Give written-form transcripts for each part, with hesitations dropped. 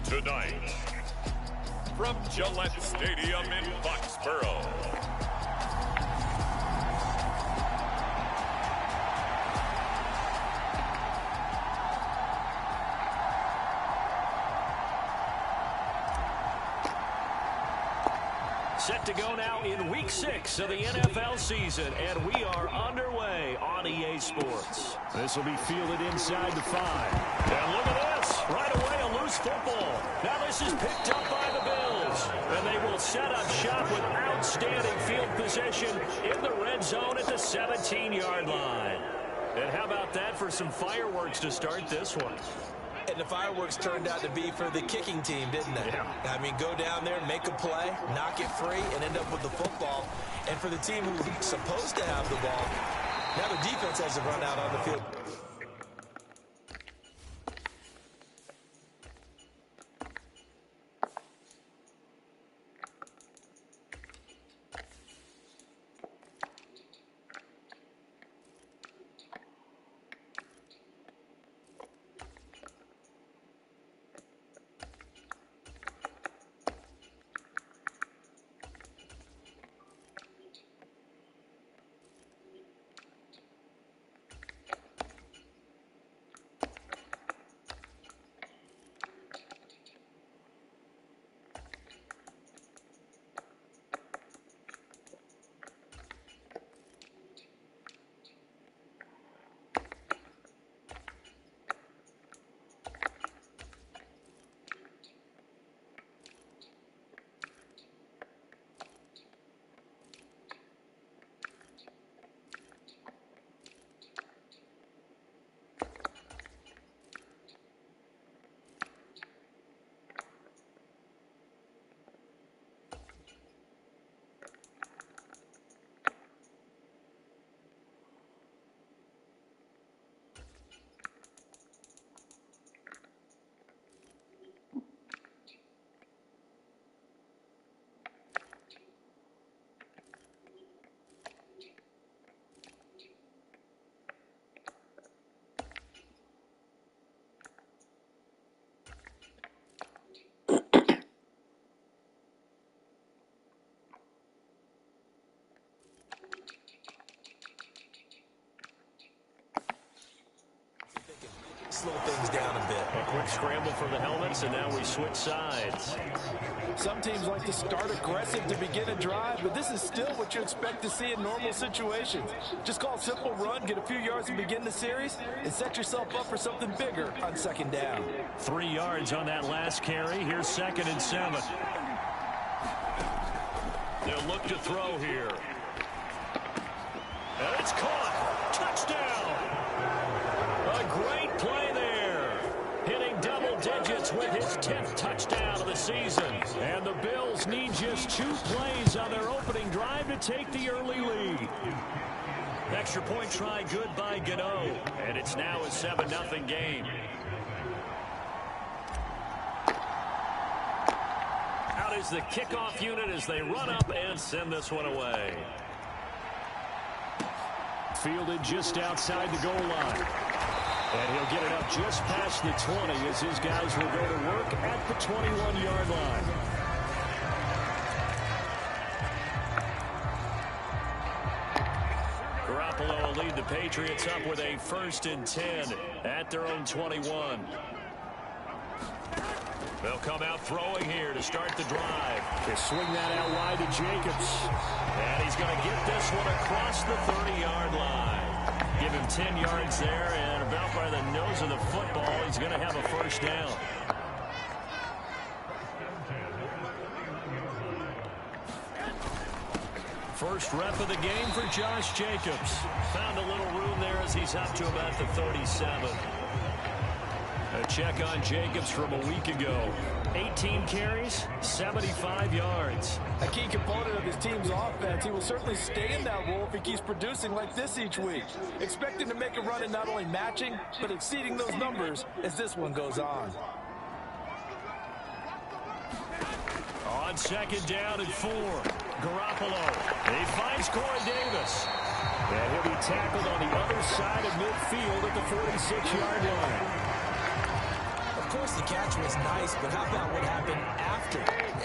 Tonight, from Gillette Stadium in Foxborough, set to go now in Week 6 of the NFL season, and we are underway on EA Sports. This will be fielded inside the 5. And look at this. Right away, a loose football. Now this is picked up by the Bills. And they will set up shop with outstanding field position in the red zone at the 17-yard line. And how about that for some fireworks to start this one? And the fireworks turned out to be for the kicking team, didn't they? Yeah. I mean, go down there, make a play, knock it free, and end up with the football. And for the team who's supposed to have the ball, now the defense has to run out on the field. Slow things down a bit. A quick scramble for the helmets, and now we switch sides. Some teams like to start aggressive to begin a drive, but this is still what you expect to see in normal situations. Just call a simple run, get a few yards to begin the series, and set yourself up for something bigger on second down. 3 yards on that last carry. Here's 2nd and 7. They'll look to throw here. And it's caught. Touchdown. A great play there. Hitting double digits with his 10th touchdown of the season. And the Bills need just 2 plays on their opening drive to take the early lead. Extra point try good by Gano. And it's now a 7-0 game. Out is the kickoff unit as they run up and send this one away. Fielded just outside the goal line. And he'll get it up just past the 20 as his guys will go to work at the 21-yard line. Garoppolo will lead the Patriots up with a 1st and 10 at their own 21. They'll come out throwing here to start the drive. They swing that out wide to Jacobs. And he's going to get this one across the 30-yard line. Give him 10 yards there, and about by the nose of the football, he's going to have a 1st down. First rep of the game for Josh Jacobs. Found a little room there as he's up to about the 37. A check on Jacobs from a week ago. 18 carries, 75 yards. A key component of his team's offense. He will certainly stay in that role if he keeps producing like this each week. Expect him to make a run in not only matching, but exceeding those numbers as this one goes on. On 2nd down and 4, Garoppolo. He finds Corey Davis. And he'll be tackled on the other side of midfield at the 46-yard line. Of course, the catch was nice, but how about what happened after?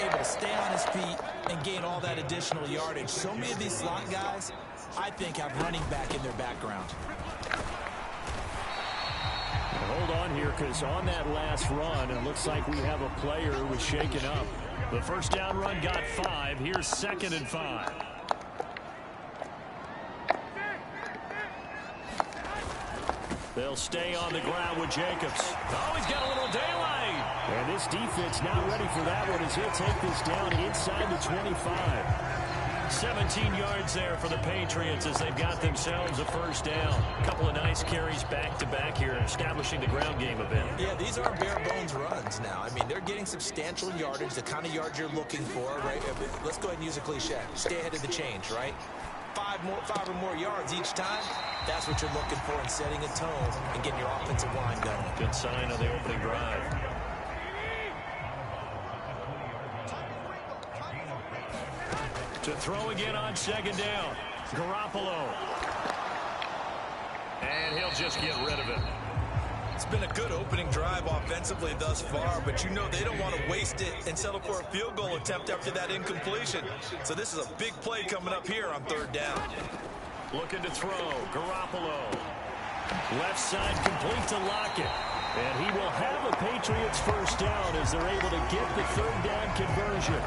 Able to stay on his feet and gain all that additional yardage. So many of these slot guys, I think, have running back in their background. Hold on here, because on that last run, it looks like we have a player who was shaken up. The first down run got 5. Here's 2nd and 5. They'll stay on the ground with Jacobs. Oh, he's got a little daylight. And this defense not ready for that one as he'll take this down inside the 25. 17 yards there for the Patriots as they've got themselves a first down. A couple of nice carries back-to-back here, establishing the ground game a bit. Yeah, these are bare-bones runs now. I mean, they're getting substantial yardage, the kind of yards you're looking for, right? Let's go ahead and use a cliche. Stay ahead of the change, right? 5 or more yards each time. That's what you're looking for in setting a tone and getting your offensive line going. Good sign of the opening drive. To throw again on 2nd down. Garoppolo. And he'll just get rid of it. It's been a good opening drive offensively thus far, but you know they don't want to waste it and settle for a field goal attempt after that incompletion. So this is a big play coming up here on 3rd down. Looking to throw. Garoppolo. Left side complete to Lockett. And he will have a Patriots first down as they're able to get the 3rd down conversion.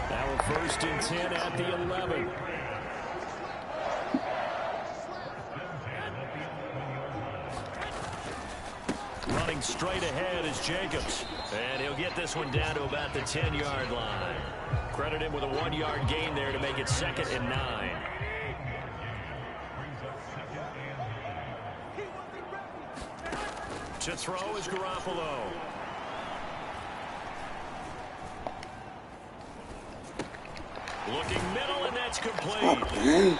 Now a 1st and 10 at the 11. Running straight ahead is Jacobs. And he'll get this one down to about the 10-yard line. Credit him with a 1-yard gain there to make it 2nd and 9. To throw is Garoppolo. Looking middle, and that's complete.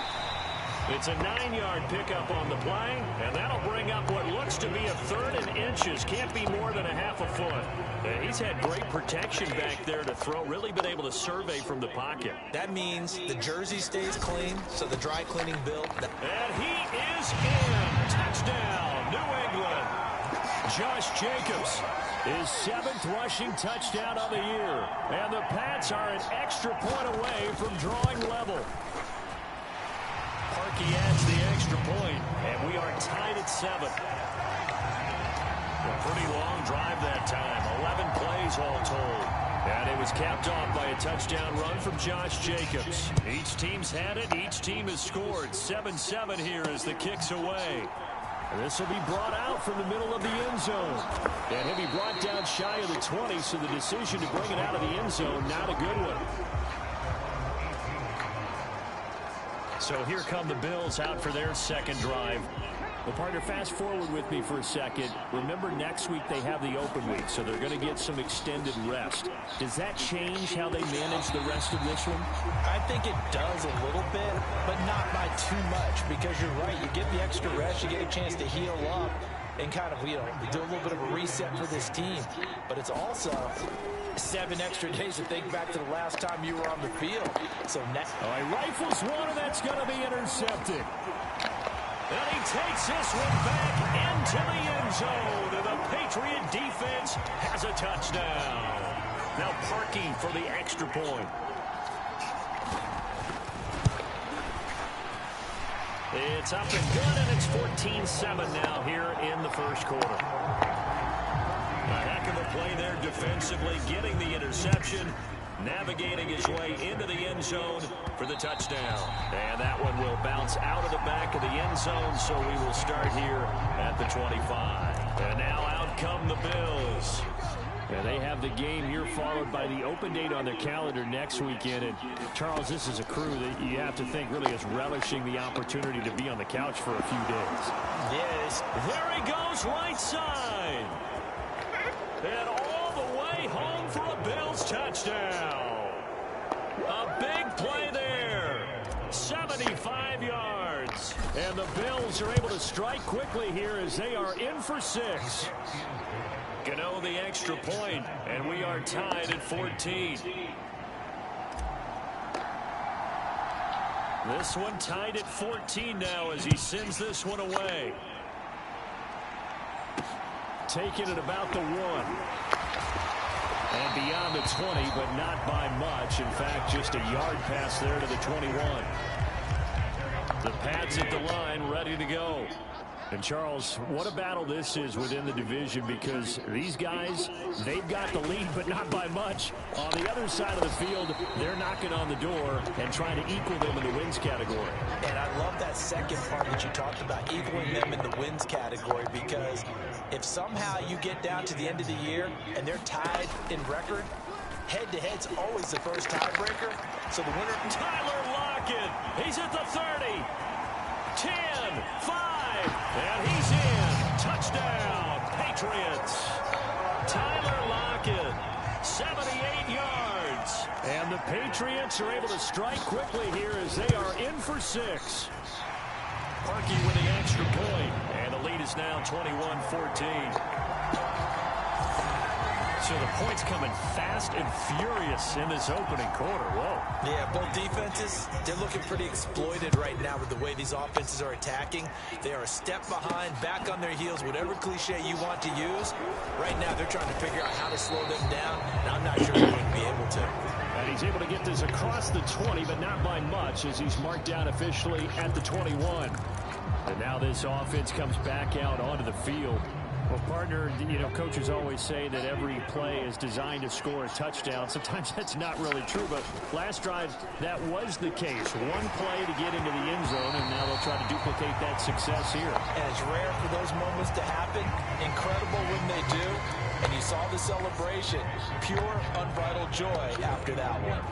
It's a 9-yard pickup on the play, and that'll bring up what looks to be a 3rd and inches. Can't be more than a half a foot. And he's had great protection back there to throw. Really been able to survey from the pocket. That means the jersey stays clean, so the dry cleaning bill. And he is in. Touchdown, New England. Josh Jacobs, his 7th rushing touchdown of the year. And the Pats are an extra point away from drawing level. Parkey adds the extra point, and we are tied at 7. A pretty long drive that time. 11 plays all told. And it was capped off by a touchdown run from Josh Jacobs. Each team's had it. Each team has scored. 7-7 here as the kick's away. This will be brought out from the middle of the end zone. And he'll be brought down shy of the 20, so the decision to bring it out of the end zone, not a good one. So here come the Bills out for their 2nd drive. Well, partner, fast forward with me for a second. Remember, next week they have the open week, so they're going to get some extended rest. Does that change how they manage the rest of this one? I think it does a little bit, but not by too much, because you're right. You get the extra rest, you get a chance to heal up and kind of, do a little bit of a reset for this team. But it's also 7 extra days to think back to the last time you were on the field. So next. Oh, he rifles one, and that's going to be intercepted. And he takes this one back into the end zone. And the Patriot defense has a touchdown. Now Parkey for the extra point. It's up and good, and it's 14-7 now here in the first quarter. A heck of a play there defensively, getting the interception, navigating his way into the end zone for the touchdown. And that one will bounce out of the back of the end zone, so we will start here at the 25. And now out come the Bills. And they have the game here followed by the open date on their calendar next weekend. And, Charles, this is a crew that you have to think really is relishing the opportunity to be on the couch for a few days. Yes. There he goes, right side. And all the way home for a Bills touchdown. A big play there. 75 yards. And the Bills are able to strike quickly here as they are in for 6. Gano the extra point, and we are tied at 14. This one tied at 14 now as he sends this one away. taken at about the 1. And beyond the 20, but not by much. In fact, just a yard pass there to the 21. The Pats at the line, ready to go. And, Charles, what a battle this is within the division, because these guys, they've got the lead, but not by much. On the other side of the field, they're knocking on the door and trying to equal them in the wins category. And I love that second part that you talked about, equaling them in the wins category, because if somehow you get down to the end of the year and they're tied in record, head-to-head's always the first tiebreaker. So the winner... Tyler Lockett, he's at the 30. 10, 5, and he's in. Touchdown, Patriots. Tyler Lockett, 78 yards. And the Patriots are able to strike quickly here as they are in for 6. Parkey with the extra point, and the lead is now 21-14. So the points coming fast and furious in this opening quarter. Whoa. Yeah, both defenses, they're looking pretty exploited right now with the way these offenses are attacking. They are a step behind, back on their heels, whatever cliche you want to use. Right now, they're trying to figure out how to slow them down, and I'm not sure they're going to be able to. And he's able to get this across the 20, but not by much, as he's marked down officially at the 21. And now this offense comes back out onto the field. Well, partner, you know, coaches always say that every play is designed to score a touchdown. Sometimes that's not really true, but last drive, that was the case. One play to get into the end zone, and now they'll try to duplicate that success here. And it's rare for those moments to happen. Incredible when they do. And you saw the celebration. Pure, unbridled joy after that one.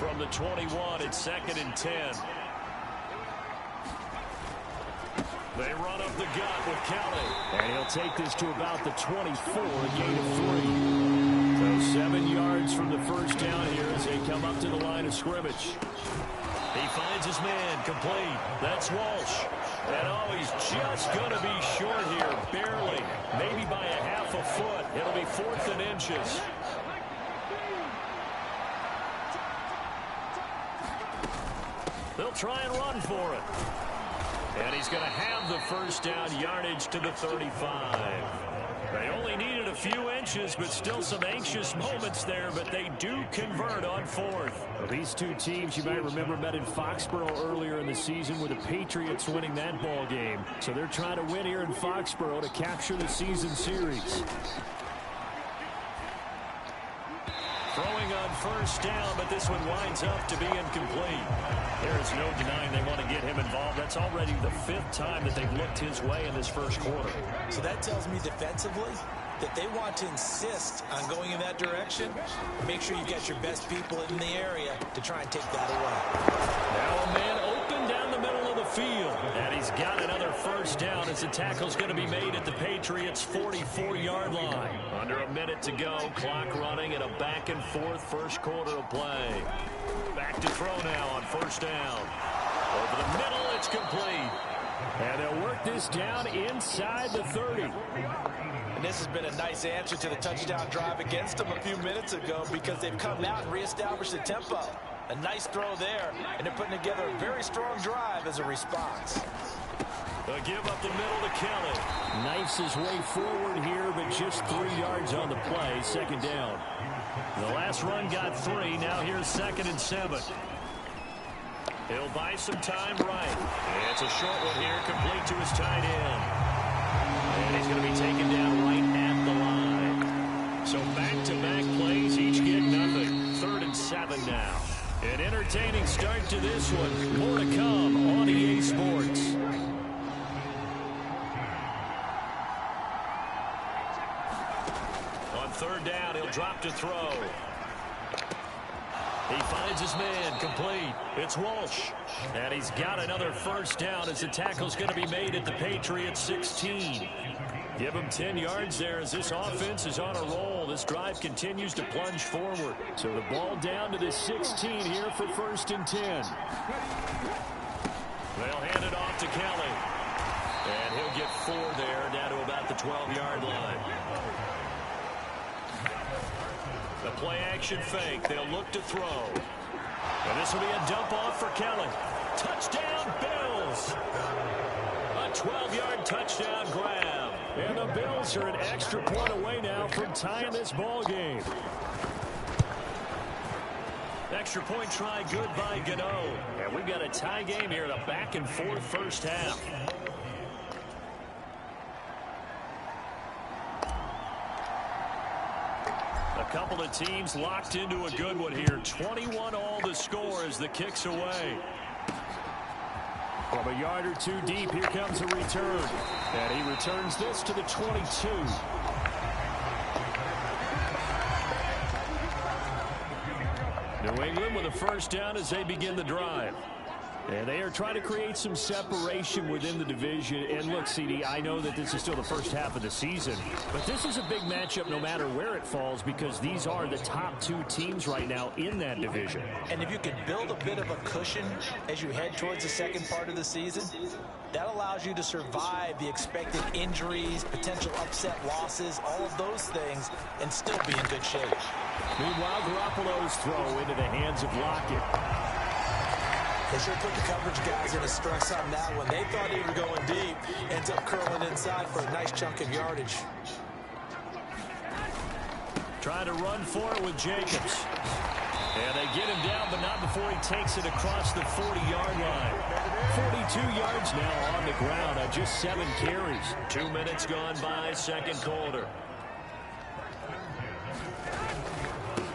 From the 21, it's 2nd and 10. They run up the gut with Kelly. And he'll take this to about the 24, a gain of 3. So 7 yards from the first down here as they come up to the line of scrimmage. He finds his man, complete. That's Walsh. And oh, he's just going to be short here, barely. Maybe by a half a foot. It'll be 4th and inches. They'll try and run for it. And he's going to have the first down, yardage to the 35. They only needed a few inches, but still some anxious moments there, but they do convert on 4th. Well, these two teams, you might remember, met in Foxborough earlier in the season with the Patriots winning that ball game. So they're trying to win here in Foxborough to capture the season series. Throwing on first down, but this one winds up to be incomplete. There is no denying they want to get him involved. That's already the 5th time that they've looked his way in this first quarter. So that tells me defensively that they want to insist on going in that direction. Make sure you get your best people in the area to try and take that away. Now a man open down the middle of the field. And he's got another first down as the tackle's going to be made at the Patriots' 44-yard line. Under a minute to go, clock running, and a back and forth first quarter of play. Back to throw now on first down. Over the middle, it's complete. And they'll work this down inside the 30. And this has been a nice answer to the touchdown drive against them a few minutes ago, because they've come out and reestablished the tempo. A nice throw there, and they're putting together a very strong drive as a response. They'll give up the middle to Kelly. Knifes his way forward here, but just 3 yards on the play, 2nd down. The last run got 3. Now here's 2nd and 7. He'll buy some time right. It's a short one here, complete to his tight end. And he's going to be taken down right at the line. So back-to-back plays, each get nothing. 3rd and 7 now. An entertaining start to this one. More to come on EA Sports. On 3rd down, he'll drop to throw. He finds his man, complete. It's Walsh. And he's got another first down as the tackle's going to be made at the Patriots' 16. Give him 10 yards there as this offense is on a roll. This drive continues to plunge forward. So the ball down to the 16 here for 1st and 10. They'll hand it off to Kelly. And he'll get 4 there, down to about the 12-yard line. The play-action fake. They'll look to throw. And this will be a dump-off for Kelly. Touchdown, Bills! A 12-yard touchdown grab. And the Bills are an extra point away now from tying this ball game. Extra point try good by Gano. And we've got a tie game here in a back-and-forth first half. A couple of teams locked into a good one here. 21-all the score as the kick's away. From a yard or two deep, here comes a return. And he returns this to the 22. New England with a first down as they begin the drive. And they are trying to create some separation within the division. And look, CD, I know that this is still the first half of the season, but this is a big matchup no matter where it falls because these are the top two teams right now in that division. And if you can build a bit of a cushion as you head towards the second part of the season, that allows you to survive the expected injuries, potential upset losses, all of those things, and still be in good shape. Meanwhile, Garoppolo's throw into the hands of Lockett. They sure put the coverage guys in a stress on that one. They thought he was going deep. Ends up curling inside for a nice chunk of yardage. Trying to run for it with Jacobs. And they get him down, but not before he takes it across the 40-yard line. 42 yards now on the ground on just 7 carries. 2 minutes gone by, second quarter.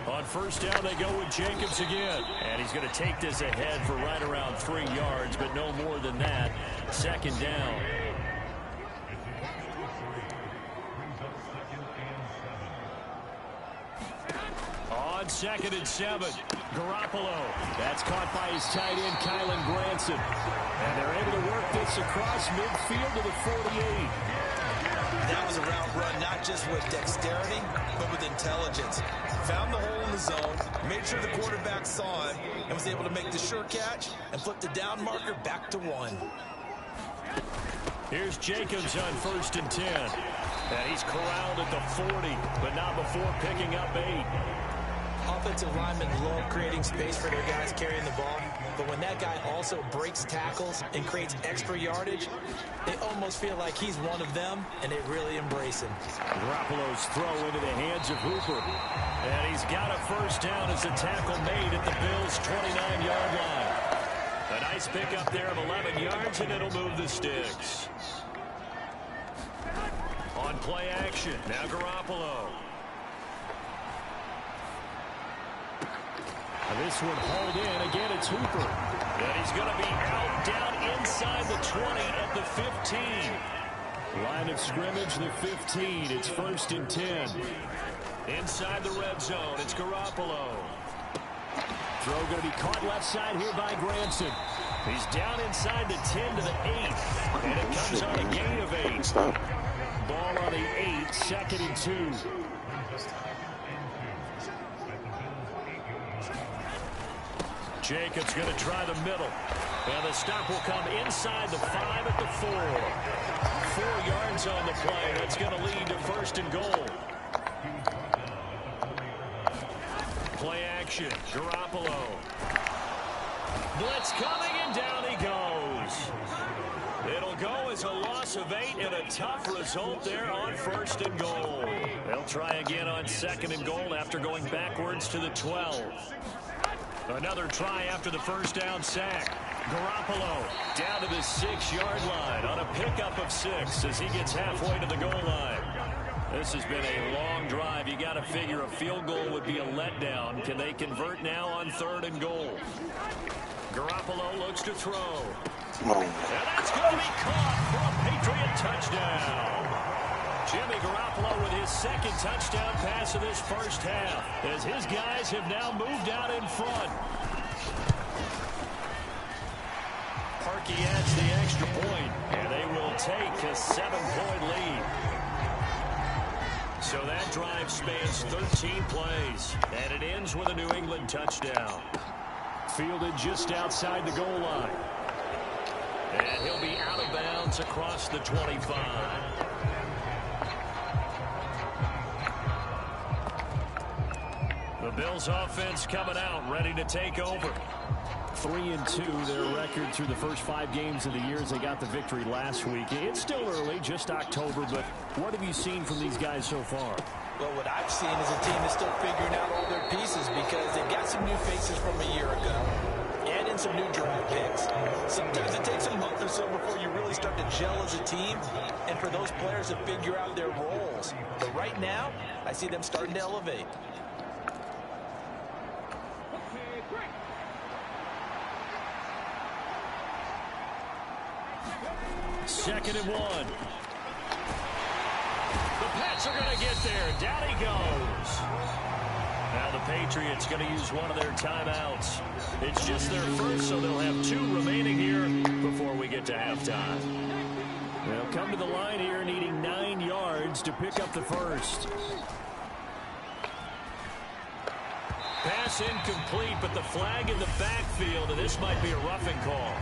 On first down, they go with Jacobs again. And he's going to take this ahead for right around 3 yards, but no more than that. Second down. On 2nd and 7, Garoppolo. That's caught by his tight end, Kylen Granson. And they're able to work this across midfield to the 48. That was a route run, not just with dexterity, but with intelligence. Found the hole in the zone, made sure the quarterback saw it, and was able to make the sure catch and flip the down marker back to 1. Here's Jacobs on 1st and 10. And he's corralled at the 40, but not before picking up 8. Offensive linemen love creating space for their guys carrying the ball, but when that guy also breaks tackles and creates extra yardage, they almost feel like he's one of them, and they really embrace him. Garoppolo's throw into the hands of Hooper. And he's got a first down as the tackle made at the Bills' 29-yard line. A nice pickup there of 11 yards, and it'll move the sticks. On play action, now Garoppolo. This one hauled in. Again, it's Hooper. And he's going to be out down inside the 20 at the 15. Line of scrimmage, the 15. It's 1st and 10. Inside the red zone, it's Garoppolo. Throw going to be caught left side here by Granson. He's down inside the 10 to the 8. And it comes on a gain of 8. Ball on the 8, 2nd and 2. Jacobs going to try the middle. And the stop will come inside the 5 at the 4. 4 yards on the play. That's going to lead to 1st and goal. Play action. Garoppolo. Blitz coming, and down he goes. It'll go as a loss of 8 and a tough result there on 1st and goal. They'll try again on 2nd and goal after going backwards to the 12. Another try after the first down sack. Garoppolo down to the 6-yard line on a pickup of 6 as he gets halfway to the goal line. This has been a long drive. You got to figure a field goal would be a letdown. Can they convert now on 3rd and goal? Garoppolo looks to throw. And that's going to be caught for a Patriot touchdown. Jimmy Garoppolo with his 2nd touchdown pass of this first half as his guys have now moved out in front. Parkey adds the extra point, and they will take a 7-point lead. So that drive spans 13 plays, and it ends with a New England touchdown. Fielded just outside the goal line. And he'll be out of bounds across the 25. The Bills offense coming out, ready to take over. 3-2, their record through the first 5 games of the year as they got the victory last week. It's still early, just October, but what have you seen from these guys so far? Well, what I've seen is a team that's still figuring out all their pieces because they've got some new faces from a year ago and in some new draft picks. Sometimes it takes a month or so before you really start to gel as a team and for those players to figure out their roles. But right now, I see them starting to elevate. Second and 1. The Pats are going to get there. Down he goes. Now the Patriots going to use one of their timeouts. It's just their first, so they'll have 2 remaining here before we get to halftime. They'll come to the line here needing 9 yards to pick up the first. Pass incomplete, but the flag in the backfield, and this might be a roughing call.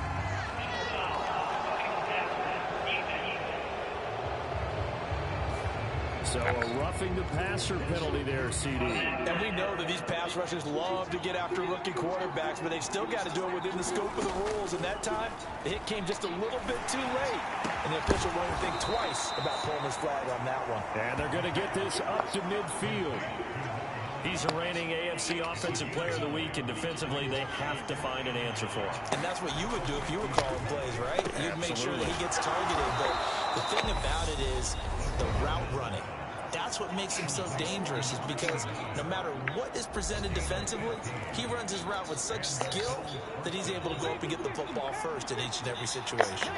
So a roughing the passer penalty there, CD. And we know that these pass rushers love to get after rookie quarterbacks, but they've still got to do it within the scope of the rules. And that time, the hit came just a little bit too late. And the official won't think twice about pulling his flag on that one. And they're going to get this up to midfield. He's a reigning AFC Offensive Player of the Week, and defensively, they have to find an answer for him. And that's what you would do if you were calling plays, right? You'd make sure that he gets targeted. But the thing about it is the route running. That's what makes him so dangerous, is because no matter what is presented defensively, he runs his route with such skill that he's able to go up and get the football first in each and every situation.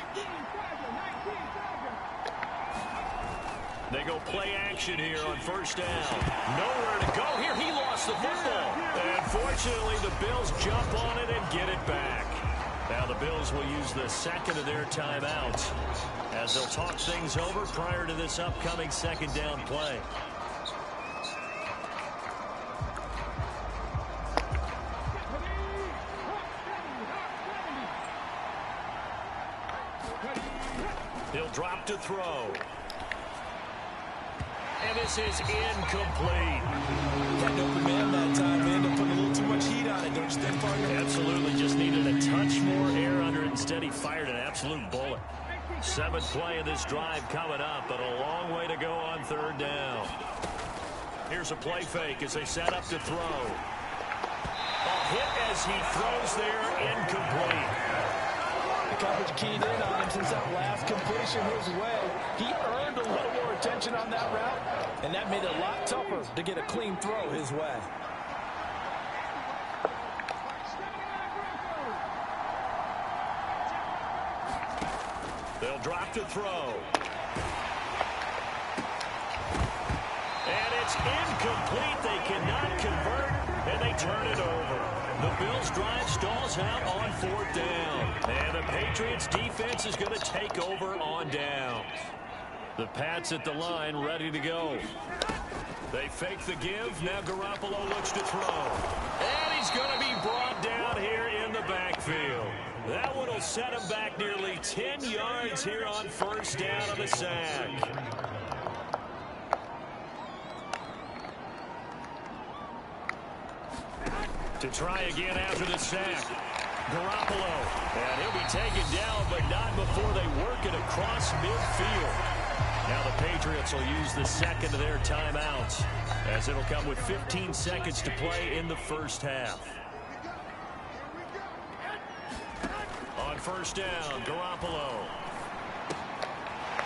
They go play action here on first down. Nowhere to go here. He lost the football. And fortunately, the Bills jump on it and get it back. Now the Bills will use the second of their timeouts as they'll talk things over prior to this upcoming second down play. He'll drop to throw. And this is incomplete. Got no command that time. They ended up putting a little too much heat on it, don't you think, partner? Absolutely. Just needed a touch more air under it. Instead, he fired an absolute bullet. 7th play of this drive coming up, but a long way to go on third down. Here's a play fake as they set up to throw. A hit as he throws there, incomplete. The coverage keyed in on him since that last completion his way. He earned a little more attention on that route, and that made it a lot tougher to get a clean throw his way. They'll drop to throw. And it's incomplete. They cannot convert, and they turn it over. The Bills' drive stalls out on 4th down. And the Patriots' defense is going to take over on down. The Pats at the line ready to go. They fake the give. Now Garoppolo looks to throw. And he's going to be brought down here in the backfield. That one will set him back nearly 10 yards here on first down on the sack. To try again after the sack. Garoppolo. And he'll be taken down, but not before they work it across midfield. Now the Patriots will use the second of their timeouts, as it'll come with 15 seconds to play in the first half. On first down, Garoppolo.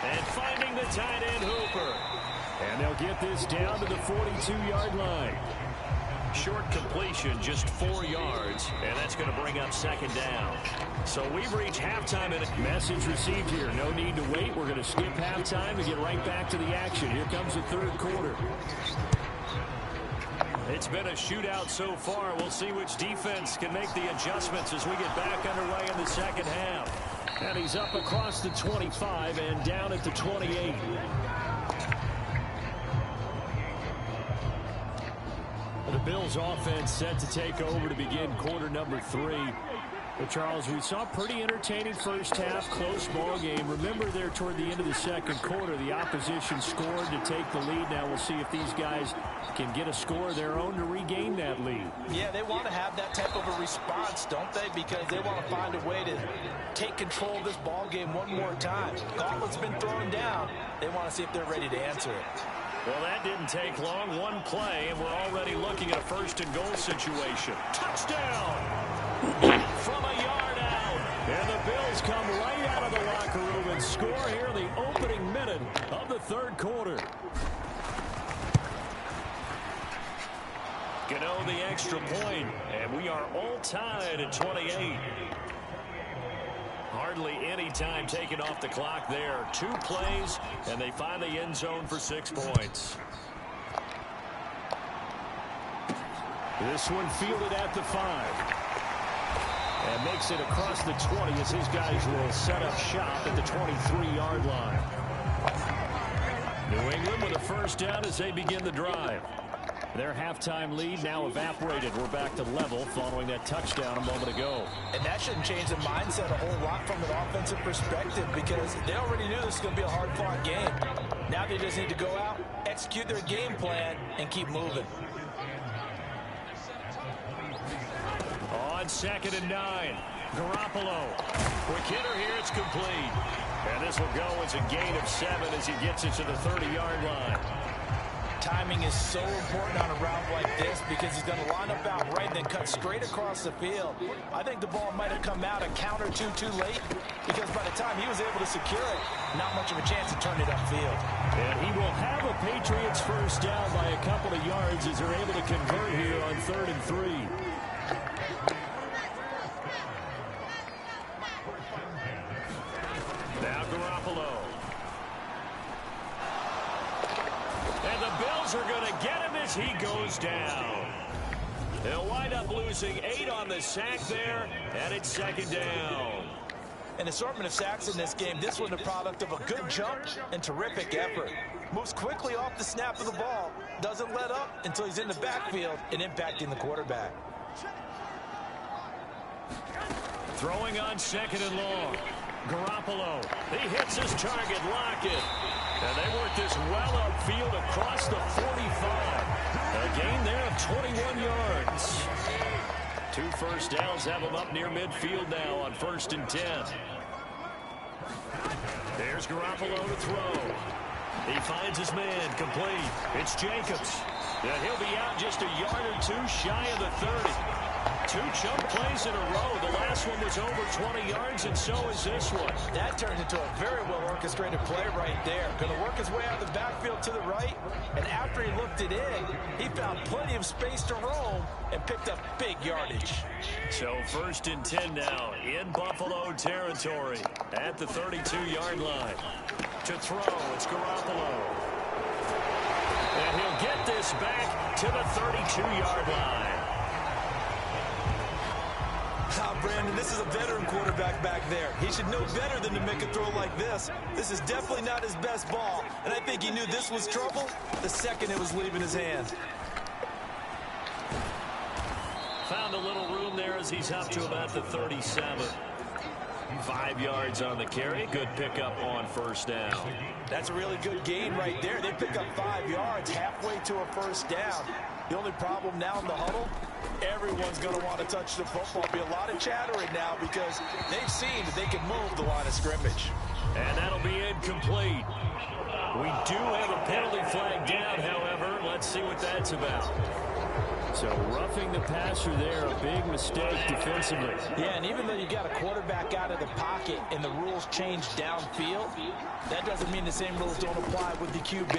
And finding the tight end, Hooper. And they'll get this down to the 42-yard line. Short completion, just 4 yards, and that's going to bring up second down. So we've reached halftime, and a message received here. No need to wait. We're going to skip halftime and get right back to the action. Here comes the third quarter. It's been a shootout so far. We'll see which defense can make the adjustments as we get back underway in the second half. And he's up across the 25 and down at the 28. The Bills offense set to take over to begin quarter number 3. Well, Charles, we saw a pretty entertaining first half, close ball game. Remember there toward the end of the second quarter, the opposition scored to take the lead. Now we'll see if these guys can get a score of their own to regain that lead. Yeah, they want to have that type of a response, don't they? Because they want to find a way to take control of this ball game one more time. Gauntlet's been thrown down. They want to see if they're ready to answer it. Well, that didn't take long. One play, and we're already looking at a first-and-goal situation. Touchdown! From a yard out. And the Bills come right out of the locker room and score here in the opening minute of the third quarter. Gano the extra point, and we are all tied at 28. Hardly any time taken off the clock there. 2 plays, and they find the end zone for 6 points. This one fielded at the 5. And makes it across the 20 as his guys will set up shop at the 23-yard line. New England with a first down as they begin the drive. Their halftime lead now evaporated. We're back to level following that touchdown a moment ago. And that shouldn't change the mindset a whole lot from an offensive perspective because they already knew this was going to be a hard-fought game. Now they just need to go out, execute their game plan, and keep moving. On 2nd and 9, Garoppolo. Quick hitter here, it's complete. And this will go as a gain of 7 as he gets it to the 30-yard line. Timing is so important on a route like this because he's going to line up out right and then cut straight across the field. I think the ball might have come out a count or two too late because by the time he was able to secure it, not much of a chance to turn it upfield. And he will have a Patriots first down by a couple of yards as they're able to convert here on 3rd and 3. Now Garoppolo. And the Bills are going to get him as he goes down. They'll wind up losing 8 on the sack there, and it's 2nd down. An assortment of sacks in this game. This one the product of a good jump and terrific effort. Moves quickly off the snap of the ball. Doesn't let up until he's in the backfield and impacting the quarterback. Throwing on 2nd and long. Garoppolo. He hits his target. Lockett. And they work this well upfield across the 45. A gain there of 21 yards. 2 first downs have him up near midfield now on 1st and 10. There's Garoppolo to throw. He finds his man complete. It's Jacobs. And he'll be out just a yard or 2 shy of the 30. 2 chunk plays in a row. The last one was over 20 yards, and so is this one. That turned into a very well-orchestrated play right there. Going to work his way out of the backfield to the right, and after he looked it in, he found plenty of space to roam and picked up big yardage. So 1st and 10 now in Buffalo territory at the 32-yard line. To throw, it's Garoppolo. And he'll get this back to the 32-yard line. Brandon, this is a veteran quarterback back there. He should know better than to make a throw like this. This is definitely not his best ball, and I think he knew this was trouble the second it was leaving his hand. Found a little room there as he's up to about the 37. 5 yards on the carry. Good pickup on 1st down. That's a really good gain right there. They pick up 5 yards halfway to a 1st down. The only problem now in the huddle, everyone's going to want to touch the football. Be a lot of chattering now because they've seen that they can move the line of scrimmage. And that'll be incomplete. We do have a penalty flag down, however. Let's see what that's about. So roughing the passer there, a big mistake defensively. Yeah, and even though you got a quarterback out of the pocket and the rules change downfield, that doesn't mean the same rules don't apply with the QB.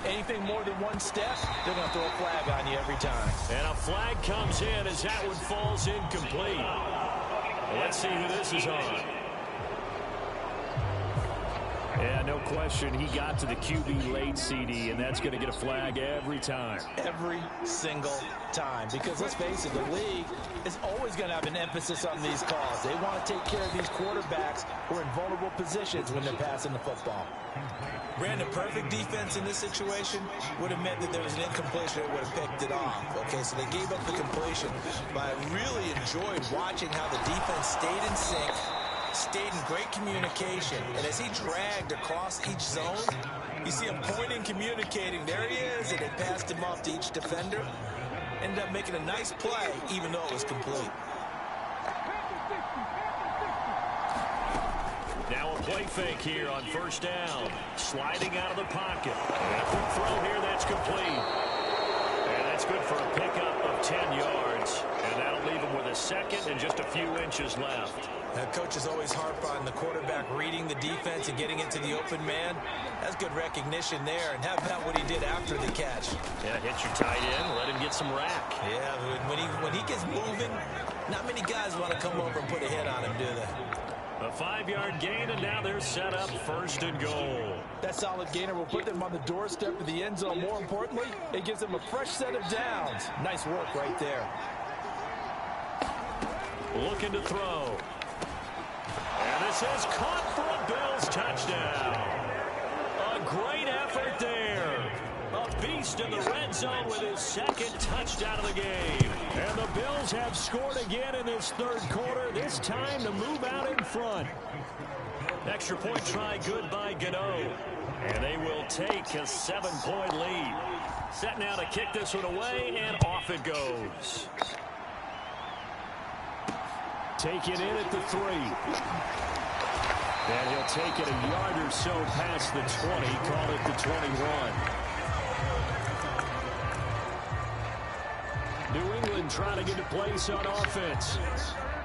Anything more than 1 step, they're going to throw a flag on you every time. And a flag comes in as that one falls incomplete. Let's see who this is on. Yeah, no question. He got to the QB late, CD, and that's going to get a flag every time. Every single time. Because let's face it, the league is always going to have an emphasis on these calls. They want to take care of these quarterbacks who are in vulnerable positions when they're passing the football. Brandon, perfect defense in this situation would have meant that there was an incompletion. It would have picked it off. Okay, so they gave up the completion. But I really enjoyed watching how the defense stayed in sync, stayed in great communication. And as he dragged across each zone, you see him pointing, communicating. There he is, and they passed him off to each defender. Ended up making a nice play, even though it was complete. Now a play fake here on first down. Sliding out of the pocket. And a quick throw here, that's complete. And that's good for a pickup of 10 yards. And that'll leave him with a second and just a few inches left. Now, coaches always harp on the quarterback reading the defense and getting it to the open man. That's good recognition there. And how about what he did after the catch? Yeah, hit your tight end, let him get some rack. Yeah, when he gets moving, not many guys want to come over and put a hit on him, do they? A 5-yard gain, and now they're set up first and goal. That solid gainer will put them on the doorstep of the end zone. More importantly, it gives them a fresh set of downs. Nice work right there. Looking to throw. And this is caught for a Bills touchdown. A great effort there. A beast in the red zone with his second touchdown of the game. And the Bills have scored again in this third quarter, this time to move out in front. Extra point try good by Gano. And they will take a 7-point lead. Set now to kick this one away, and off it goes. Take it in at the 3. And he'll take it a yard or so past the 20, call it the 21. New England trying to get a place on offense.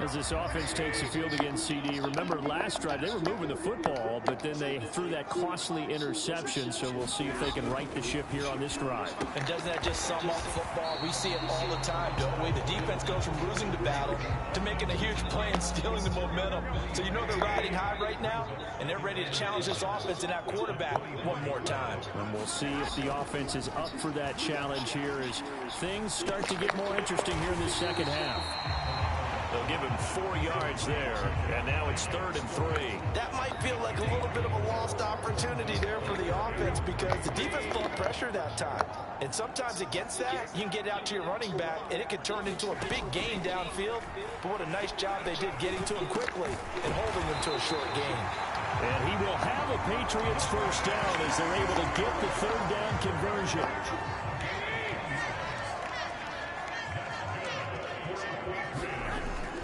As this offense takes the field against CD. Remember last drive, they were moving the football, but then they threw that costly interception, so we'll see if they can right the ship here on this drive. And doesn't that just sum up football? We see it all the time, don't we? The defense goes from losing the battle to making a huge play and stealing the momentum. So you know they're riding high right now, and they're ready to challenge this offense and that quarterback one more time. And we'll see if the offense is up for that challenge here as things start to get more interesting here in the second half. They'll give him 4 yards there, and now it's 3rd and 3. That might feel like a little bit of a lost opportunity there for the offense because the defense brought pressure that time. And sometimes against that, you can get out to your running back, and it can turn into a big gain downfield. But what a nice job they did getting to him quickly and holding him to a short gain. And he will have a Patriots first down as they're able to get the 3rd down conversion.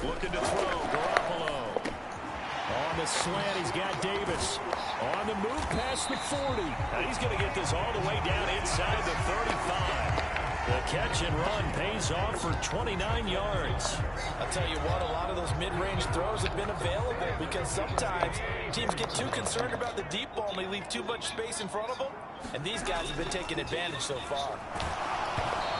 Looking to throw, Garoppolo. On the slant, he's got Davis. On the move past the 40. And he's going to get this all the way down inside the 35. The catch and run pays off for 29 yards. I'll tell you what, a lot of those mid-range throws have been available because sometimes teams get too concerned about the deep ball and they leave too much space in front of them. And these guys have been taking advantage so far.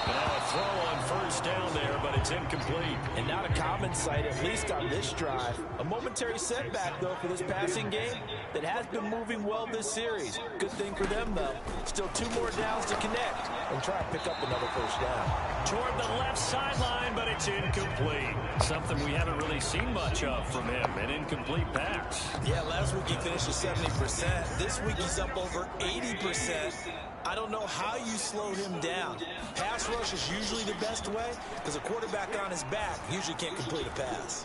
Now a throw on first down there, but it's incomplete. And not a common sight, at least on this drive. A momentary setback, though, for this passing game that has been moving well this series. Good thing for them, though. Still 2 more downs to connect and try and pick up another first down. Toward the left sideline, but it's incomplete. Something we haven't really seen much of from him, an incomplete pass. Yeah, last week he finished with 70%. This week he's up over 80%. I don't know how you slow him down. Pass rush is usually the best way because a quarterback on his back usually can't complete a pass.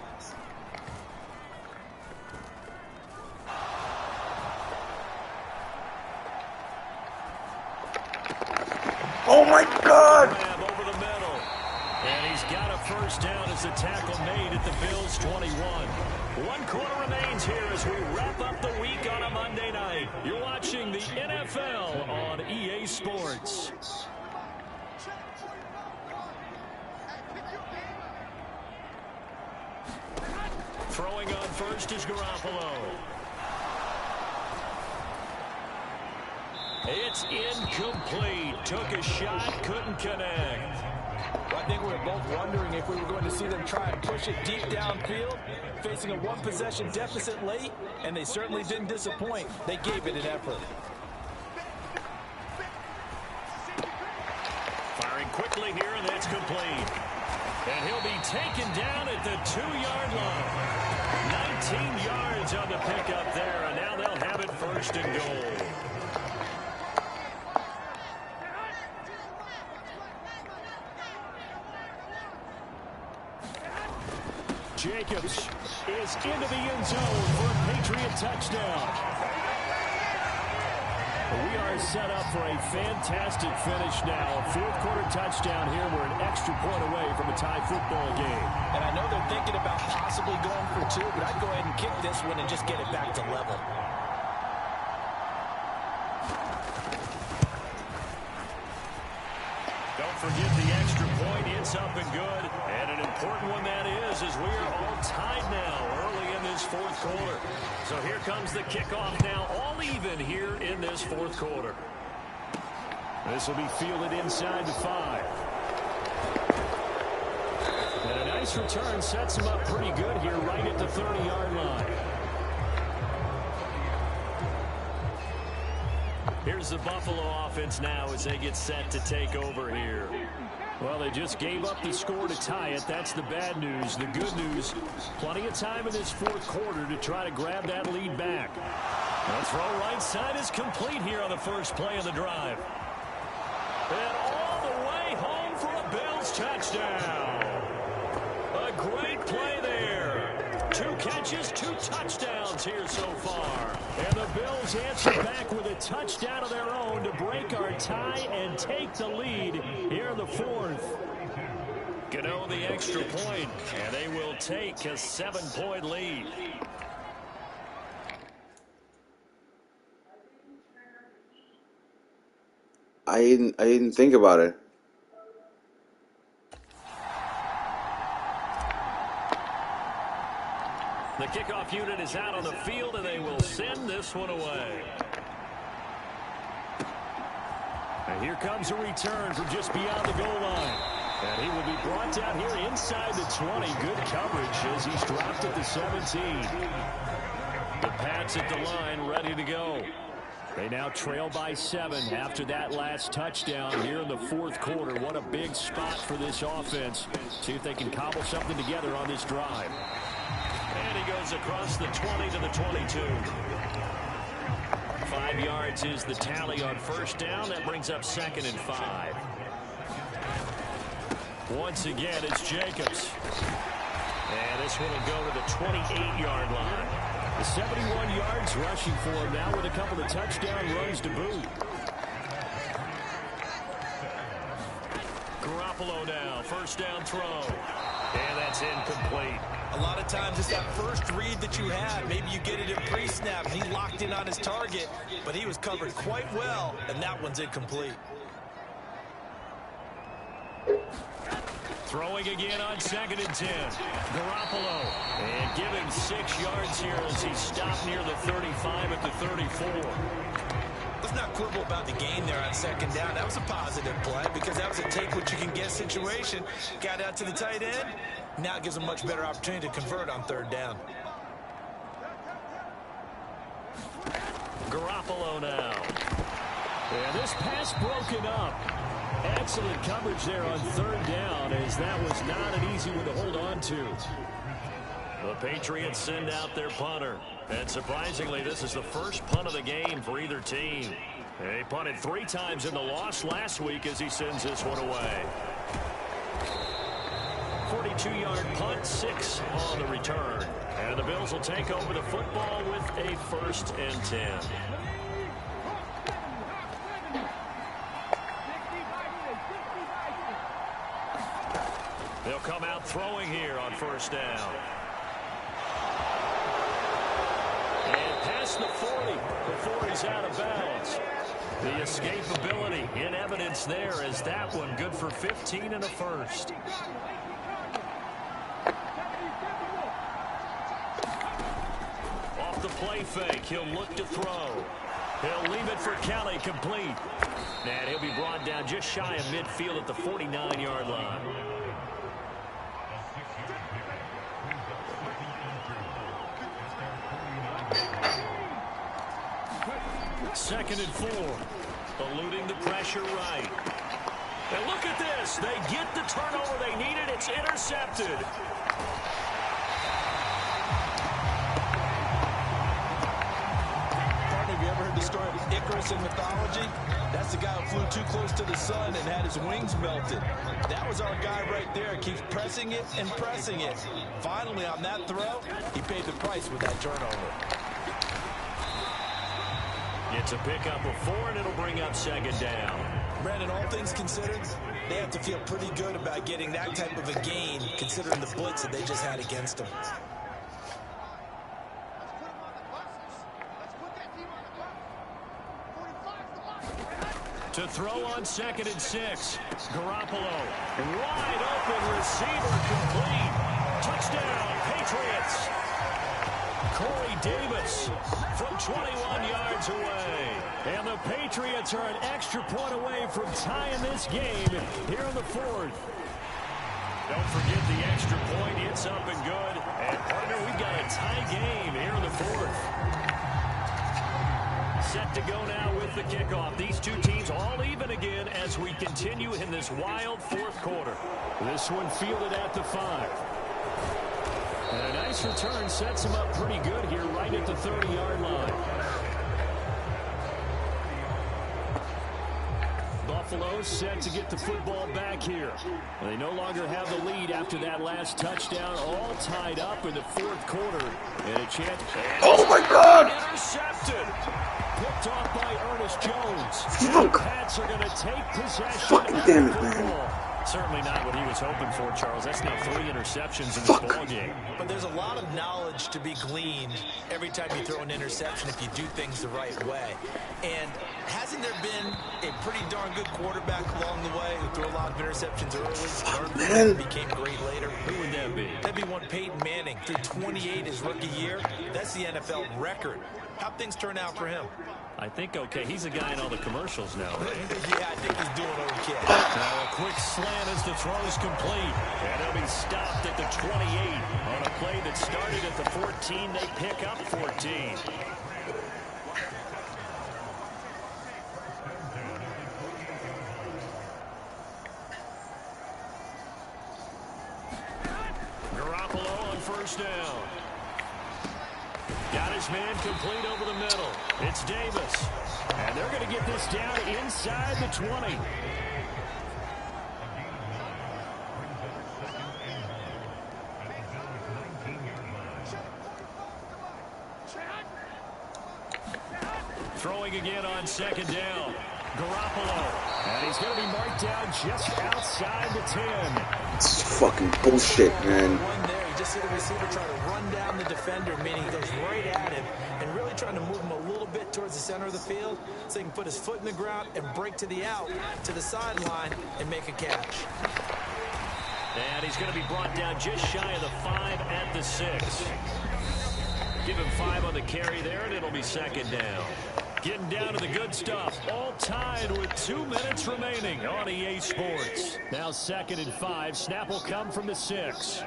Oh my God! Over the middle. And he's got a first down as the tackle made at the Bills 21. 1 quarter remains here as we wrap up the week on a Monday night. You're watching the NFL on EA Sports. Throwing on first is Garoppolo. It's incomplete. Took a shot, couldn't connect. I think we were both wondering if we were going to see them try and push it deep downfield, facing a one-possession deficit late, and they certainly didn't disappoint. They gave it an effort. Firing quickly here, and that's complete. And he'll be taken down at the 2-yard line. 19 yards on the pickup there, and now they'll have it first and goal. Jacobs is into the end zone for a Patriot touchdown. We are set up for a fantastic finish now. A fourth-quarter touchdown here. We're an extra point away from a tie football game. And I know they're thinking about possibly going for 2, but I'd go ahead and kick this one and just get it back to level. Don't forget the extra point. It's up and good. And an important one that is, as we are all tied now early in this fourth quarter. So here comes the kickoff now, all even here in this fourth quarter. This will be fielded inside the 5. And a nice return sets him up pretty good here right at the 30-yard line. Here's the Buffalo offense now as they get set to take over here. Well, they just gave up the score to tie it. That's the bad news. The good news, plenty of time in this fourth quarter to try to grab that lead back. The throw right side is complete here on the first play of the drive. And all the way home for a Bills touchdown. A great play there. 2 catches, 2 touchdowns here so far. And the Bills answer back with a touchdown of their own to break our tie and take the lead here in the fourth. Gano the extra point, and they will take a 7-point lead. I didn't think about it. The kickoff unit is out on the field, and they will send this one away. And here comes a return from just beyond the goal line. And he will be brought down here inside the 20. Good coverage as he's dropped at the 17. The Pats at the line, ready to go. They now trail by 7 after that last touchdown here in the fourth quarter. What a big spot for this offense. See if they can cobble something together on this drive. And he goes across the 20 to the 22. 5 yards is the tally on first down. That brings up 2nd and 5. Once again, it's Jacobs. And this one will go to the 28-yard line. The 71 yards rushing for him now with a couple of touchdown runs to boot. Garoppolo now, first down throw. And that's incomplete. A lot of times it's that first read that you have. Maybe you get it in pre-snap, and he locked in on his target, but he was covered quite well, and that one's incomplete. Throwing again on 2nd and 10. Garoppolo. And give him 6 yards here as he stopped near the 35 at the 34. Let's not quibble about the gain there on 2nd down. That was a positive play because that was a take-what-you-can-get situation. Got out to the tight end. Now it gives a much better opportunity to convert on 3rd down. Garoppolo now. And this pass broken up. Excellent coverage there on 3rd down, as that was not an easy one to hold on to. The Patriots send out their punter. And surprisingly, this is the first punt of the game for either team. They punted 3 times in the loss last week as he sends this one away. 42-yard punt, 6 on the return. And the Bills will take over the football with a 1st and 10. They'll come out throwing here on 1st down. And past the 40 before he's out of bounds. The escapability in evidence there as that one good for 15 and a 1st. Off the play fake, he'll look to throw. He'll leave it for Kelly, complete. And he'll be brought down just shy of midfield at the 49-yard line. Second and 4. Eluding the pressure right. And look at this. They get the turnover they needed. It's intercepted. Partner, have you ever heard the story of Icarus in mythology? That's the guy who flew too close to the sun and had his wings melted. That was our guy right there. Keeps pressing it and pressing it. Finally, on that throw, he paid the price with that turnover. It's a pickup of 4, and it'll bring up second down. Brandon, all things considered, they have to feel pretty good about getting that type of a gain, considering the blitz that they just had against them. To throw on second and 6. Garoppolo. Wide open receiver, complete. Touchdown, Patriots. Corey Davis from 21 yards away. And the Patriots are an extra point away from tying this game here in the 4th. Don't forget the extra point. It's up and good. And, partner, we've got a tie game here in the 4th. Set to go now with the kickoff. These two teams all even again as we continue in this wild 4th quarter. This one fielded at the 5. And a nice return sets him up pretty good here right at the 30-yard line. Buffalo set to get the football back here. They no longer have the lead after that last touchdown, all tied up in the 4th quarter. And a chance. Oh, my God! Intercepted. Picked off by Ernest Jones. The Pats are going to take possession. Fucking damn it, man. Certainly not what he was hoping for, Charles. That's now 3 interceptions in this ball game. But there's a lot of knowledge to be gleaned every time you throw an interception if you do things the right way. And hasn't there been a pretty darn good quarterback along the way who threw a lot of interceptions early, learned from it, and became great later? Who would that be? That'd be one Peyton Manning. Threw 28 his rookie year. That's the NFL record. How'd things turn out for him? I think okay. He's a guy in all the commercials now, right? Yeah, I think he's doing okay. Now a quick slant as the throw is complete. And he'll be stopped at the 28. On a play that started at the 14, they pick up 14. Garoppolo on first down. Got his man complete over the middle. It's Davis. And they're going to get this down inside the 20. Throwing again on second down. Garoppolo. And he's going to be marked down just outside the 10. It's fucking bullshit, man. One there, you just see the receiver trying to run down the defender, meaning he goes right at him and really trying to move him a little bit towards the center of the field so he can put his foot in the ground and break to the out, to the sideline, and make a catch. And he's going to be brought down just shy of the 5 at the 6. Give him 5 on the carry there, and it'll be second down. Getting down to the good stuff. All tied with 2 minutes remaining on EA Sports. Now second and 5. Snap will come from the 6.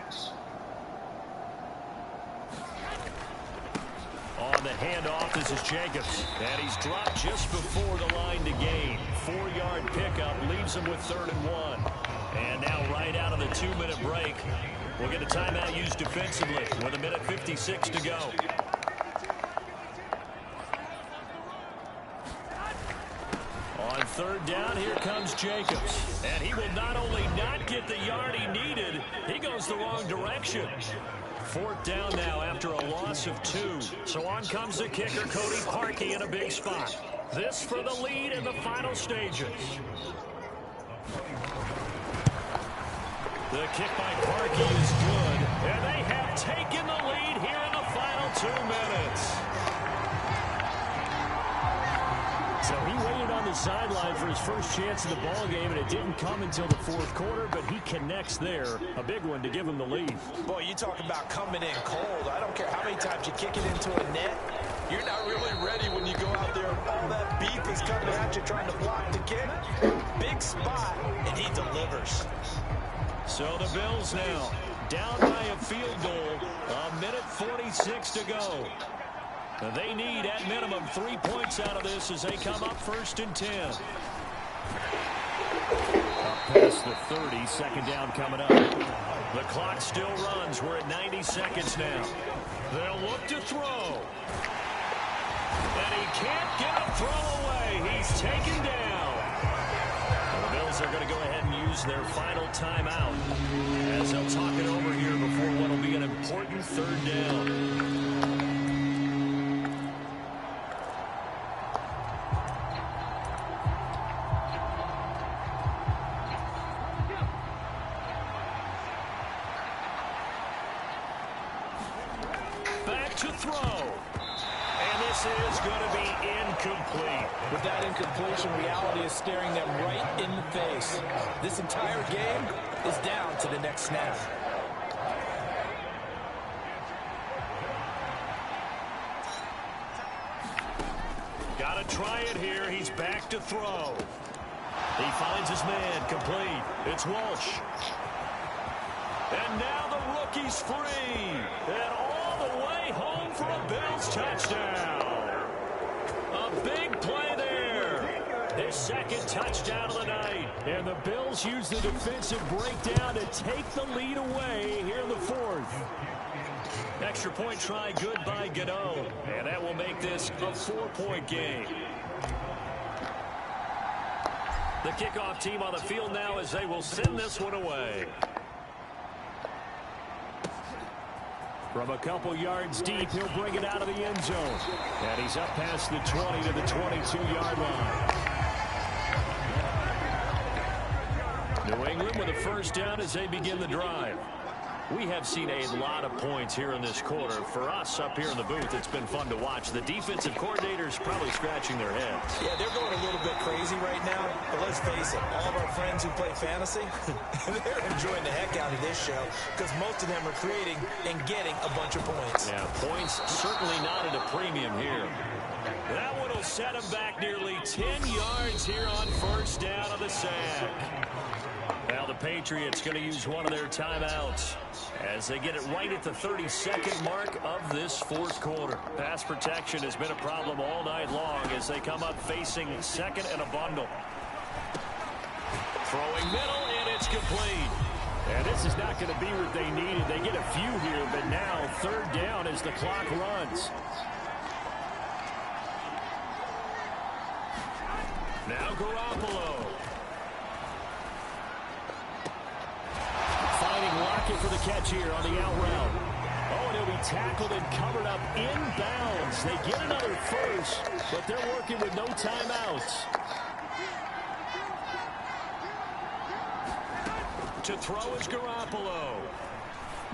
On the handoff, this is Jacobs. And he's dropped just before the line to gain. 4-yard pickup leaves him with 3rd and 1. And now right out of the 2-minute break, we'll get a timeout used defensively with 1:56 to go. On 3rd down, here comes Jacobs. And he will not only not get the yard he needed, he goes the wrong direction. 4th down now after a loss of 2. So on comes the kicker, Cody Parkey, in a big spot. This for the lead in the final stages. The kick by Parkey is good. And they have taken the lead here in the final 2 minutes. So he waited on the sideline for his first chance in the ball game, and it didn't come until the 4th quarter, but he connects there. A big one to give him the lead. Boy, you talk about coming in cold. I don't care how many times you kick it into a net. You're not really ready when you go out there and all that beef is coming at you trying to block the kick. Big spot, and he delivers. So the Bills now down by a field goal. A minute 46 to go. They need at minimum 3 points out of this as they come up 1st and 10. Up past the 30, second down coming up. The clock still runs. We're at 90 seconds now. They'll look to throw. And he can't get a throw away. He's taken down. The Bills are going to go ahead and use their final timeout as they'll talk it over here before what will be an important 3rd down. Back to throw. And this is going to be incomplete. With that incompletion, reality is staring them right in the face. This entire game is down to the next snap. Got to try it here. He's back to throw. He finds his man. Complete. It's Walsh. And now the rookie's free. And all the way home for a Bills touchdown. A big play there. His 2nd touchdown of the night. And the Bills use the defensive breakdown to take the lead away here in the 4th. Extra point try good by Gano. And that will make this a 4-point game. The kickoff team on the field now as they will send this one away. From a couple yards deep, he'll bring it out of the end zone. And he's up past the 20 to the 22-yard line. New England with a 1st down as they begin the drive. We have seen a lot of points here in this quarter. For us up here in the booth, it's been fun to watch. The defensive coordinators probably scratching their heads. Yeah, they're going a little bit crazy right now. But let's face it, all of our friends who play fantasy, they're enjoying the heck out of this show because most of them are creating and getting a bunch of points. Yeah, points certainly not at a premium here. That one will set him back nearly 10 yards here on 1st down of the sack. Now the Patriots going to use one of their timeouts as they get it right at the 32nd mark of this 4th quarter. Pass protection has been a problem all night long as they come up facing 2nd and a bundle. Throwing middle, and it's complete. And this is not going to be what they needed. They get a few here, but now 3rd down as the clock runs. Now Garoppolo. For the catch here on the out route. Oh, and he'll be tackled and covered up inbounds. They get another 1st, but they're working with no timeouts. To throw is Garoppolo.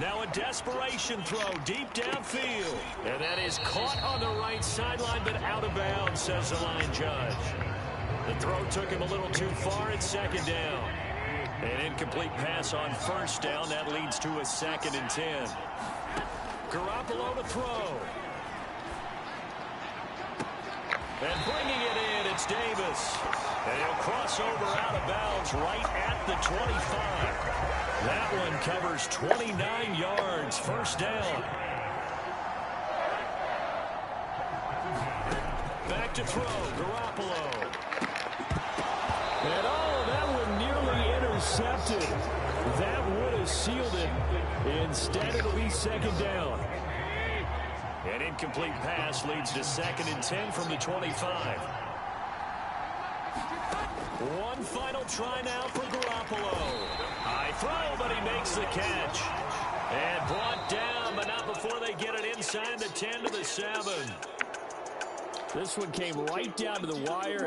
Now a desperation throw deep downfield. And that is caught on the right sideline, but out of bounds, says the line judge. The throw took him a little too far at 2nd down. An incomplete pass on 1st down. That leads to a 2nd and 10. Garoppolo to throw. And bringing it in, it's Davis. And he'll cross over out of bounds right at the 25. That one covers 29 yards. 1st down. Back to throw. Garoppolo. And oh, that one nearly intercepted. That would have sealed it. Instead, it'll be 2nd down. An incomplete pass leads to 2nd and 10 from the 25. One final try now for Garoppolo. High throw, but he makes the catch. And brought down, but not before they get it inside the 10 to the 7. This one came right down to the wire.